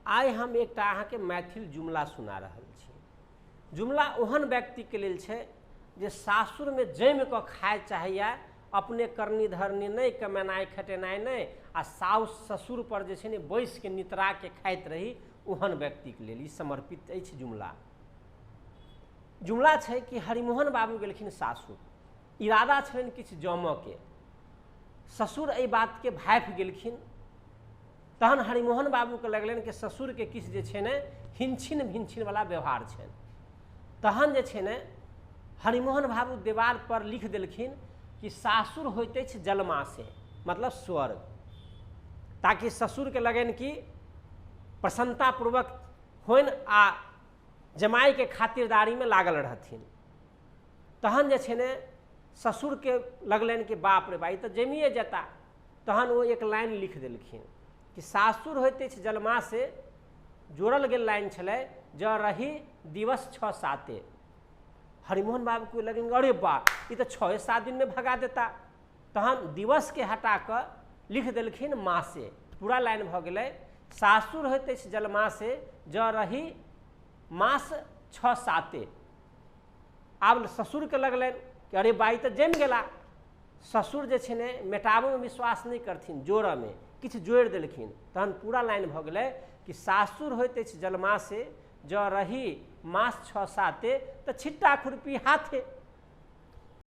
आइ हम एकटा अहाँके मैथिल जुमला सुना रहल छी। जुमला ओहन व्यक्तिके लेल छै जे सासुरमे जमि कऽ खाय चाहैए, अपने करनी धरनी नहि, कमेनाइ खटेनाइ नहि, आ साउस ससुर पर जे छै ने बैस के नितरा के खाइत रही, ओहन व्यक्तिके लेल ई समर्पित अछि जुमला। जुमला छै कि हरिमोहन बाबू गेलखिन सासुर, इरादा छलनि किछु जमऽके। ससुर एहि बातके भाफि गेलखिन। तहन हरिमोहन बाबूके लगलनि कि ससुरके किछु जे छै ने हिनछिन भिनछिनवला व्यवहार छनि। तहन जे छै ने हरिमोहन बाबू देवाल पर लिख देलखिन कि सासुर होइत अछि जलमा से, मतलब स्वर्ग, ताकि ससुरके लगनि कि प्रसन्नतापूर्वक होइन आ जमाइके खातिरदारीमे लागल रहथिन। तहन जे छै ने ससुरके लगलनि कि बाप रे बा ई तऽ जमिए जेता। तहन ओ एक लाइन लिख देलखिन कि सासुर होइत अछि जलमा से, जोड़ल गेल लाइन छलै, ज रही दिवस 6-7। हरिमोहन बाबू को लगेंगे अरे बा ये तो 6-7 दिन में भगा देता। तहन दिवस के हटा कर लिख देलखिन मासे, पूरा लाइन भ गेलै, सासुर होइत अछि जलमा से, ज रही मास 6-7। आब ससुरके लगलनि कि अरे बा ई तऽ जमि गेला। ससुर जे छै ने मेटाबोमे विश्वास नहि करथिन, जोड़ऽमे किछु जोड़ि देलखिन। तहन पूरा लाइन भऽ गेलै कि सासुर होइत अछि जलमा से, ज रही मास 6-7, तऽ छिट्टा खुरपी हाथे।